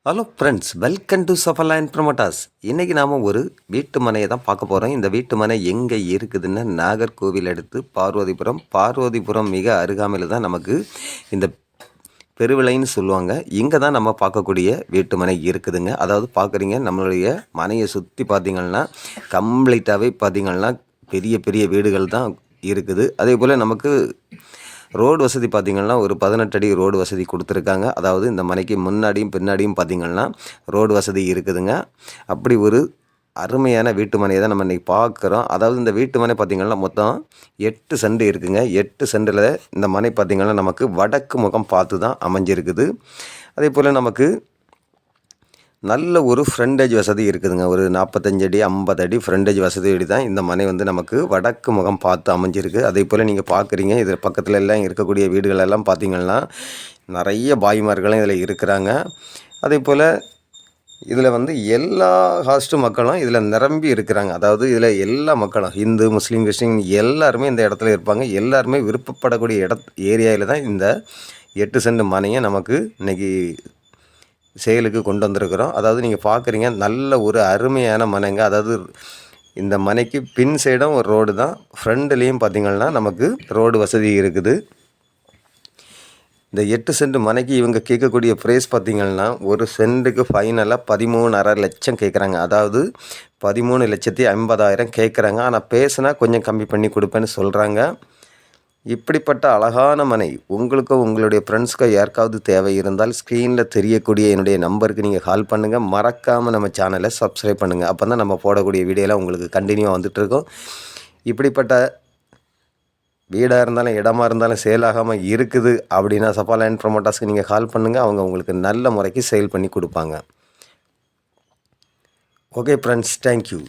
Hello friends, welcome to Safala and promoters. இன்றைக்கி நாம் ஒரு வீட்டு மனையை தான் பார்க்க போகிறோம். இந்த வீட்டு மனை எங்கே இருக்குதுன்னு நாகர்கோவில் அடுத்து பார்வதிபுரம் மிக அருகாமையில் தான் நமக்கு இந்த பெருவிளைன்னு சொல்லுவாங்க. இங்கே தான் நம்ம பார்க்கக்கூடிய வீட்டு மனை இருக்குதுங்க. அதாவது பார்க்குறீங்க, நம்மளுடைய மனையை சுற்றி பார்த்திங்கன்னா கம்ப்ளீட்டாகவே பார்த்திங்கன்னா பெரிய பெரிய வீடுகள் தான் இருக்குது. அதே போல் நமக்கு ரோடு வசதி பார்த்திங்கன்னா ஒரு 18 அடி ரோடு வசதி கொடுத்துருக்காங்க. அதாவது இந்த மனைக்கு முன்னாடியும் பின்னாடியும் பார்த்திங்கன்னா ரோடு வசதி இருக்குதுங்க. அப்படி ஒரு அருமையான வீட்டு மனையை தான் நம்ம இன்றைக்கி பார்க்குறோம். அதாவது இந்த வீட்டு மனை பார்த்திங்கன்னா மொத்தம் 8 சென்ட் இருக்குதுங்க. 8 சென்டில் இந்த மனை பார்த்திங்கன்னா நமக்கு வடக்கு முகம் பார்த்து தான் அமைஞ்சிருக்குது. அதே போல் நமக்கு நல்ல ஒரு ஃப்ரண்டேஜ் வசதி இருக்குதுங்க. ஒரு 45 அடி 50 அடி ஃப்ரண்டேஜ் வசதியோடு தான் இந்த மனை வந்து நமக்கு வடக்கு முகம் பார்த்து அமைஞ்சிருக்கு. அதே போல் நீங்கள் பார்க்குறீங்க, இதில் பக்கத்தில் எல்லாம் இருக்கக்கூடிய வீடுகளெல்லாம் பார்த்திங்கன்னா நிறைய பாய்மார்களும் இதில் இருக்கிறாங்க. அதே போல் இதில் வந்து எல்லா காஸ்ட்டு மக்களும் இதில் நிரம்பி இருக்கிறாங்க. அதாவது இதில் எல்லா மக்களும் ஹிந்து, முஸ்லீம், கிறிஸ்டின் எல்லாருமே இந்த இடத்துல இருப்பாங்க. எல்லாருமே விருப்பப்படக்கூடிய ஏரியாவில் தான் இந்த 8 சென்ட் மனையை நமக்கு இன்றைக்கி சேலுக்கு கொண்டு வந்திருக்கிறோம். அதாவது நீங்கள் பார்க்குறீங்க, நல்ல ஒரு அருமையான மனைங்க. அதாவது இந்த மனைக்கு பின் சைடும் ஒரு ரோடு தான், ஃப்ரண்ட்லேயும் பார்த்திங்கன்னா நமக்கு ரோடு வசதி இருக்குது. இந்த 8 சென்ட் மனைக்கு இவங்க கேட்கக்கூடிய ப்ரைஸ் பார்த்திங்கன்னா ஒரு சென்ட்டுக்கு ஃபைனலாக 13.5 லட்சம் கேட்குறாங்க. அதாவது 13,50,000 கேட்குறாங்க. ஆனால் பேசுனா கொஞ்சம் கம்மி பண்ணி கொடுப்பேன்னு சொல்கிறாங்க. இப்படிப்பட்ட அழகான மனை உங்களுக்கோ உங்களுடைய ஃப்ரெண்ட்ஸ்க்கோ யாருக்காவது தேவை இருந்தால் ஸ்க்ரீனில் தெரியக்கூடிய என்னுடைய நம்பருக்கு நீங்கள் கால் பண்ணுங்கள். மறக்காமல் நம்ம சேனலை சப்ஸ்கிரைப் பண்ணுங்கள். அப்போ தான் நம்ம போடக்கூடிய வீடியோலாம் உங்களுக்கு கண்டினியூவாக வந்துட்டுருக்கோம். இப்படிப்பட்ட வீடாக இருந்தாலும் இடமா இருந்தாலும் சேல் ஆகாமல் இருக்குது அப்படின்னா சஃபலா அண்ட் ப்ரமோட்டாஸ்க்கு நீங்கள் கால் பண்ணுங்கள். அவங்க உங்களுக்கு நல்ல முறைக்கு சேல் பண்ணி கொடுப்பாங்க. Okay friends, thank you.